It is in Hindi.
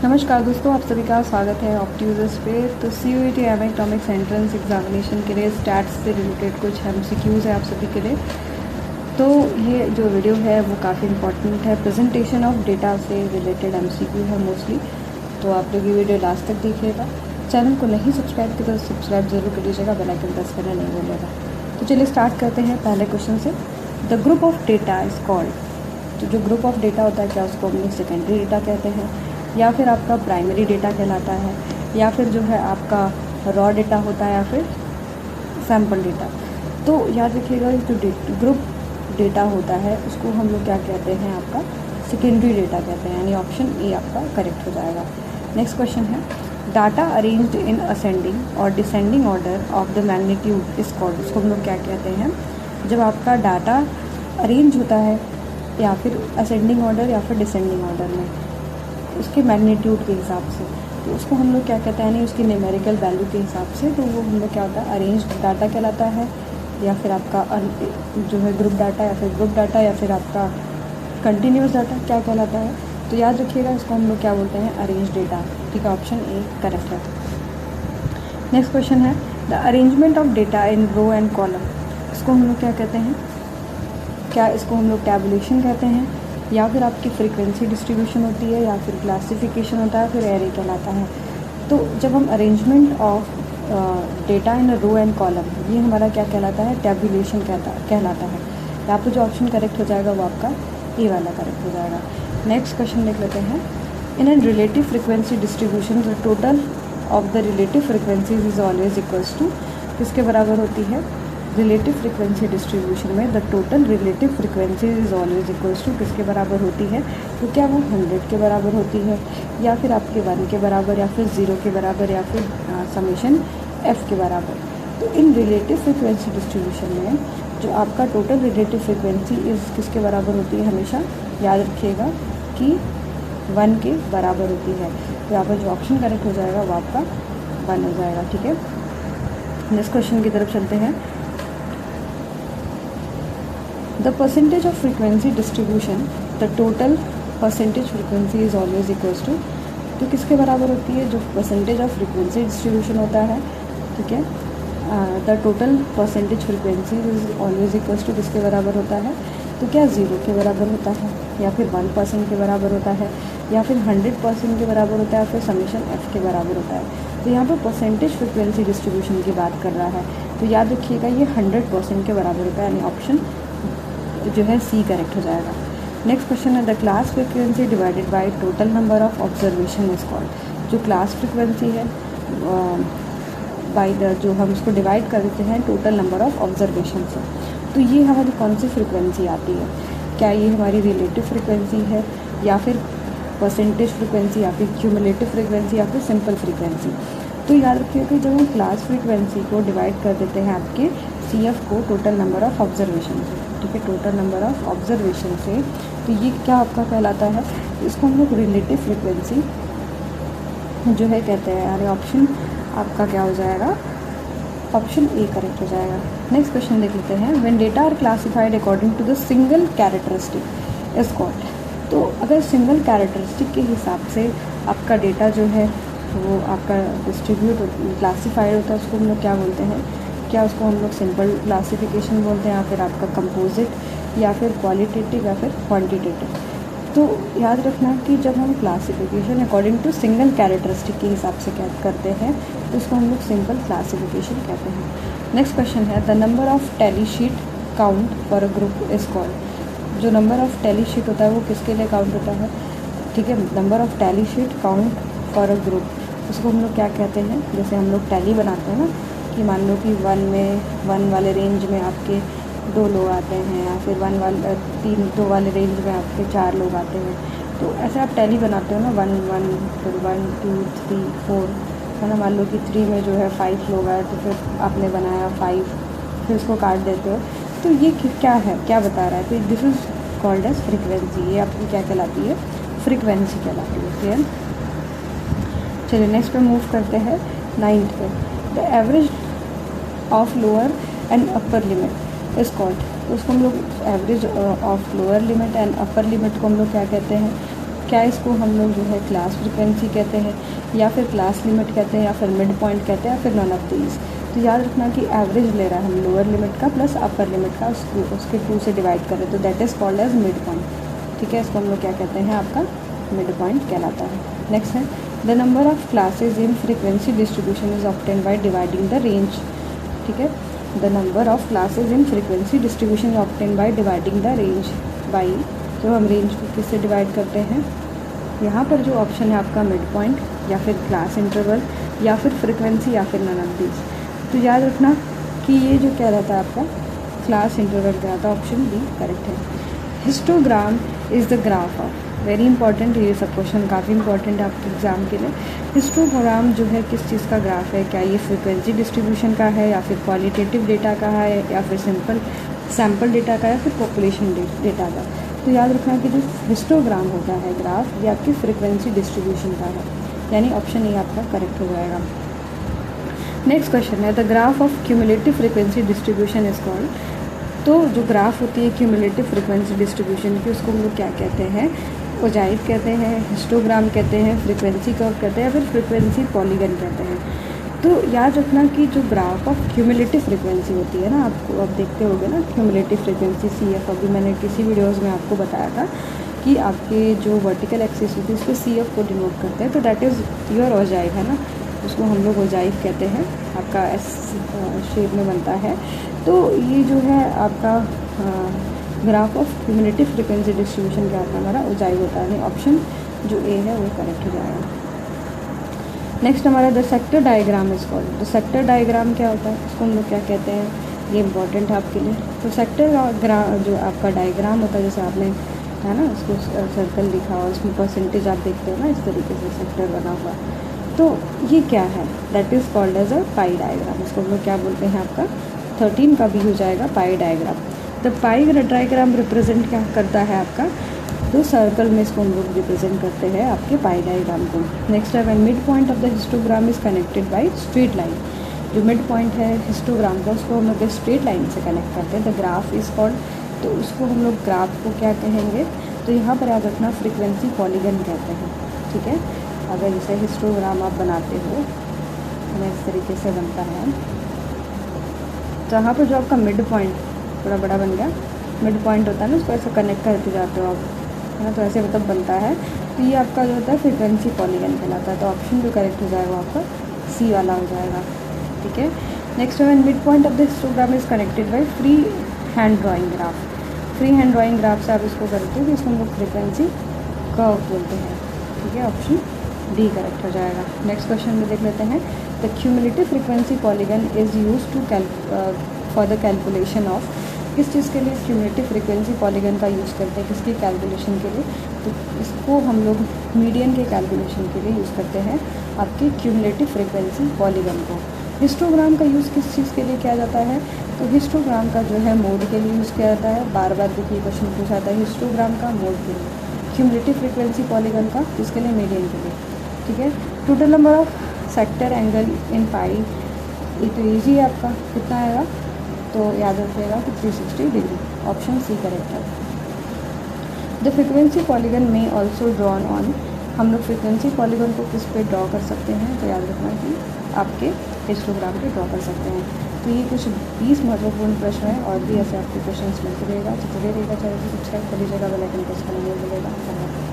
नमस्कार दोस्तों, आप सभी का स्वागत है ऑप्टियूजर्स पे। तो CUET इकोनॉमिक्स एंट्रेंस एग्जामिनेशन के लिए स्टैट्स से रिलेटेड कुछ MCQs है आप सभी के लिए। तो ये जो वीडियो है वो काफ़ी इंपॉर्टेंट है, प्रेजेंटेशन ऑफ डेटा से रिलेटेड MCQ है मोस्टली। तो आप लोग ये वीडियो लास्ट तक देखिएगा। चैनल को नहीं सब्सक्राइब किया तो सब्सक्राइब जरूर कर लीजिएगा, बेल आइकन प्रेस करना नहीं भूलिएगा। तो चलिए स्टार्ट करते हैं पहले क्वेश्चन से। The group of data is called, तो जो ग्रुप ऑफ डेटा होता है क्या उसको हम लोग सेकेंडरी डेटा कहते हैं, या फिर आपका प्राइमरी डेटा कहलाता है, या फिर जो है आपका रॉ डेटा होता है, या फिर सैम्पल डेटा। तो याद रखिएगा जो ग्रुप डेटा होता है उसको हम लोग क्या कहते हैं, आपका सेकेंडरी डेटा कहते हैं, यानी ऑप्शन ए आपका करेक्ट हो जाएगा। नेक्स्ट क्वेश्चन है, डाटा अरेंज्ड इन असेंडिंग और descending order of the magnitude is called. उसको हम लोग क्या कहते हैं, जब आपका डाटा अरेंज होता है या फिर असेंडिंग ऑर्डर या फिर डिसेंडिंग ऑर्डर में उसके मैग्नीट्यूड के हिसाब से, तो उसको हम लोग क्या कहते हैं, यानी उसकी न्यूमेरिकल वैल्यू के हिसाब से, तो वो हम लोग क्या होता है, अरेंज डाटा कहलाता है, या फिर आपका जो है ग्रुप डाटा, या फिर ग्रुप डाटा, या फिर आपका कंटिन्यूस डाटा क्या कहलाता है। तो याद रखिएगा इसको हम लोग क्या बोलते हैं, अरेंज डेटा। ठीक है, ऑप्शन ए करेक्ट है। नेक्स्ट क्वेश्चन है, the arrangement of data in row and column. इसको हम लोग क्या कहते हैं, क्या इसको हम लोग टैबुलेशन कहते हैं, या फिर आपकी फ्रीक्वेंसी डिस्ट्रीब्यूशन होती है, या फिर क्लासिफिकेशन होता है, फिर एरे कहलाता है। तो जब हम arrangement of data in row and column, ये हमारा क्या कहलाता है, टैबुलेशन कहलाता है। यहाँ पर जो ऑप्शन करेक्ट हो जाएगा वो आपका ए वाला करेक्ट हो जाएगा। नेक्स्ट क्वेश्चन देख लेते हैं, in an relative frequency distribution the total of the relative frequencies is always equals to, किसके बराबर होती है, रिलेटिव फ्रिक्वेंसी डिस्ट्रीब्यूशन में the total relative frequency is always equals to किसके बराबर होती है, तो क्या वो 100 के बराबर होती है, या फिर आपके 1 के बराबर, या फिर 0 के बराबर, या फिर समेशन f के बराबर। तो इन रिलेटिव फ्रिक्वेंसी डिस्ट्रीब्यूशन में जो आपका टोटल रिलेटिव फ्रिक्वेंसी इस किसके बराबर होती है, हमेशा याद रखिएगा कि 1 के बराबर होती है। तो यहाँ पर जो ऑप्शन करेक्ट हो जाएगा वो आपका 1 हो जाएगा। ठीक है, नेक्स्ट क्वेश्चन की तरफ चलते हैं। The percentage of frequency distribution the total percentage frequency is always equals to, तो किसके बराबर होती है, जो परसेंटेज ऑफ फ्रीक्वेंसी डिस्ट्रीब्यूशन होता है। ठीक है, the total percentage frequency is always equals to किसके बराबर होता है, तो क्या 0 के बराबर होता है, या फिर 1% के बराबर होता है, या फिर 100% के बराबर होता है, या फिर समेशन f के बराबर होता है। तो यहाँ पर परसेंटेज फ्रीक्वेंसी डिस्ट्रीब्यूशन की बात कर रहा है, तो याद रखिएगा ये 100% के बराबर होता है, यानी ऑप्शन जो है सी करेक्ट हो जाएगा। नेक्स्ट क्वेश्चन है, the class frequency divided by total number of observation is called. जो क्लास फ्रीक्वेंसी है बाय द, जो हम उसको डिवाइड कर देते हैं टोटल नंबर ऑफ ऑब्जर्वेशन से, तो ये हमारी कौन सी फ्रीक्वेंसी आती है, क्या ये हमारी रिलेटिव फ्रीक्वेंसी है, या फिर परसेंटेज फ्रीक्वेंसी, या फिर क्यूमुलेटिव फ्रीक्वेंसी, या फिर सिंपल फ्रीक्वेंसी। तो याद रखिएगा कि जब हम क्लास फ्रीक्वेंसी को डिवाइड कर देते हैं आपके CF को टोटल नंबर ऑफ ऑब्जर्वेशन से, ठीक है, टोटल नंबर ऑफ ऑब्जर्वेशन से, तो ये क्या आपका कहलाता है, इसको हम लोग रिलेटिव फ्रीक्वेंसी जो है कहते हैं, यानी ऑप्शन आपका क्या हो जाएगा, ऑप्शन ए करेक्ट हो जाएगा। नेक्स्ट क्वेश्चन देख लेते हैं, when data are classified according to the single characteristic is called. तो अगर सिंगल कैरेक्टरिस्टिक के हिसाब से आपका डेटा जो है वो आपका डिस्ट्रीब्यूट क्लासीफाइड होता है, उसको हम लोग क्या बोलते हैं, क्या उसको हम लोग सिंपल क्लासिफिकेशन बोलते हैं, या फिर आपका कंपोजिट, या फिर क्वालिटेटिव, या फिर क्वांटिटेटिव। तो याद रखना कि जब हम classification according to single characteristic के हिसाब से क्या करते हैं, तो उसको हम लोग सिंपल क्लासिफिकेशन कहते हैं। नेक्स्ट क्वेश्चन है, the number of tally sheet count for a group is called. जो नंबर ऑफ टैली शीट होता है वो किसके लिए काउंट होता है, ठीक है, number of tally sheet count for a group, उसको हम लोग क्या कहते हैं, जैसे हम लोग टैली बनाते हैं ना, कि मान लो कि 1 वाले रेंज में आपके 2 लोग आते हैं, या फिर 2 वाले रेंज में आपके 4 लोग आते हैं, तो ऐसे आप टैली बनाते हो ना, 1 1 फिर 1 2 3 4, है ना। मान लो कि 3 में जो है 5 लोग आए, तो फिर आपने बनाया 5, फिर उसको काट देते हो, तो ये क्या है, क्या बता रहा है, तो this is called as frequency, ये आपकी क्या कहलाती है, फ्रीक्वेंसी कहलाती है। क्लियर, चलिए नेक्स्ट पे मूव करते हैं 9th पे। The average of lower and upper limit is called, तो उसको हम लोग average of lower limit and upper limit को हम लोग क्या कहते हैं, क्या इसको हम लोग जो है क्लास फ्रिक्वेंसी कहते हैं, या फिर क्लास लिमिट कहते हैं, या फिर मिड पॉइंट कहते हैं, या फिर नॉन ऑफ दीज। तो याद रखना कि एवरेज ले रहा है हम लोअर लिमिट का प्लस अपर लिमिट का, उसके 2 से डिवाइड करें तो that is called as mid point. ठीक है, इसको हम लोग क्या कहते हैं, आपका मिड पॉइंट कहलाता है। नेक्स्ट है the number of classes in frequency distribution is obtain by dividing the range. ठीक है, the number of classes in frequency distribution is obtain by dividing the range by, जब हम रेंज को किससे डिवाइड करते हैं, यहाँ पर जो ऑप्शन है आपका मिड पॉइंट या फिर क्लास इंटरवल या फिर फ्रीक्वेंसी या फिर नन ऑफ दीज। तो याद रखना कि ये जो क्या रहता है आपका क्लास इंटरवल क्या रहता है, ऑप्शन बी करेक्ट है। Histogram is the graph of, very important, ये सब क्वेश्चन काफ़ी इंपॉर्टेंट है आपके एग्ज़ाम के लिए। हिस्टोग्राम जो है किस चीज़ का ग्राफ है, क्या ये फ्रीक्वेंसी डिस्ट्रीब्यूशन का है या फिर क्वालिटेटिव डेटा का है या फिर सिंपल सैम्पल डेटा का या फिर पॉपुलेशन डेटा का। तो याद रखना कि जो हिस्टोग्राम होता है ग्राफ ये आपकी फ्रीक्वेंसी डिस्ट्रीब्यूशन का है, यानी ऑप्शन ए आपका करेक्ट हो जाएगा। नेक्स्ट क्वेश्चन है the graph of cumulative frequency distribution is called. तो जो ग्राफ होती है क्यूमुलेटिव फ्रीक्वेंसी डिस्ट्रीब्यूशन की उसको हम लोग क्या कहते हैं, ओजाइव कहते हैं, हिस्टोग्राम कहते हैं, फ्रीक्वेंसी कर्व कहते हैं या फिर फ्रीक्वेंसी पॉलीगन कहते हैं। तो याद रखना कि जो ग्राफ ऑफ क्यूमुलेटिव फ्रीक्वेंसी होती है ना, आपको अब देखते होगे ना क्यूमुलेटिव फ्रीक्वेंसी CF, अभी मैंने किसी वीडियोज़ में आपको बताया था कि आपके जो वर्टिकल एक्सिस होती है उस पर CF को डिनोट करते हैं, तो दैट इज़ योर ओजाइव है ना, उसको हम लोग ओजाइव कहते हैं, आपका S शेप में बनता है। तो ये जो है आपका graph of cumulative frequency distribution क्या होता है, हमारा ओजाइव होता है, ऑप्शन जो ए है वो करेक्ट हो जाएगा। नेक्स्ट हमारा the sector diagram is called. The sector diagram क्या होता है, इसको हम लोग क्या कहते हैं, ये इंपॉर्टेंट है आपके लिए। तो सेक्टर जो आपका डायग्राम होता है, जैसे आपने है ना उसको सर्कल लिखा और उसमें परसेंटेज आप देखते हो ना, इस तरीके से सेक्टर बना हुआ, तो ये क्या है, that is called as a pie diagram. इसको हम लोग क्या बोलते हैं, आपका 13 का भी हो जाएगा पाई diagram. The pi diagram represent क्या करता है आपका, तो सर्कल में इसको हम लोग रिप्रेजेंट करते हैं आपके पाई डायग्राम को। नेक्स्ट है when mid point of the histogram is connected by straight line. जो मिड पॉइंट है हिस्टोग्राम का उसको हम लोग स्ट्रेट लाइन से कनेक्ट करते हैं, द ग्राफ इज कॉल्ड, तो उसको हम लोग ग्राफ को क्या कहेंगे, तो यहाँ पर याद रखना फ्रीक्वेंसी पॉलीगन कहते हैं। ठीक है, अगर जैसे हिस्टोग्राम आप बनाते हो इस तरीके से बनता है, जहाँ पर जो आपका मिड पॉइंट थोड़ा बड़ा बन गया, मिड पॉइंट होता है ना, उसको ऐसे कनेक्ट करते जाते हो आप, है ना, तो ऐसे मतलब बनता है, तो ये आपका जो होता है फ्रीक्वेंसी पॉलीगन कहलाता है। तो ऑप्शन जो करेक्ट हो जाएगा आपका सी वाला हो जाएगा। ठीक है, नेक्स्ट है mid point of the histogram is connected by free hand drawing graph. Free hand drawing graph से आप इसको करते हो, इसको हम लोग फ्रीक्वेंसी कर्व बोलते हैं। ठीक है, ऑप्शन डी करेक्ट हो जाएगा। नेक्स्ट क्वेश्चन में देख लेते हैं the cumulative frequency polygon is use to for the calculation of, किस चीज़ के लिए क्यूमुलेटिव फ्रीक्वेंसी पॉलीगन का यूज़ करते हैं, किसकी कैलकुलेशन के लिए, तो इसको हम लोग मीडियन के कैलकुलेशन के लिए यूज़ करते हैं आपके क्यूमुलेटिव फ्रीक्वेंसी पॉलीगन को। हिस्टोग्राम का यूज़ किस चीज़ के लिए किया जाता है, तो हिस्टोग्राम का जो है मोड के लिए यूज़ किया जाता है। बार बार देखिए क्वेश्चन पूछा जाता है हिस्टोग्राम का मोड के लिए, क्यूमुलेटिव फ्रीक्वेंसी पॉलीगन का इसके लिए, मीडियन के लिए। ठीक है, total number of sector angle in pi, ये तो ईजी है आपका, कितना आएगा, तो याद रखिएगा कि 360 डिग्री, ऑप्शन सी करेक्ट है। द फ्रीक्वेंसी पॉलीगन में ऑल्सो ड्रॉन ऑन, हम लोग फ्रीक्वेंसी पॉलीगन को किस पे ड्रॉ कर सकते हैं, तो याद रखना कि आपके हिस्टोग्राम पे ड्रॉ कर सकते हैं। तो ये कुछ 20 महत्वपूर्ण प्रश्न हैं, और भी ऐसे आपके क्वेश्चन मिलते रहेगा, तो जुड़े रहेगा, चैनल को सब्सक्राइब कर लीजिएगा, बेल आइकन प्रेस करना नहीं भूलिएगा।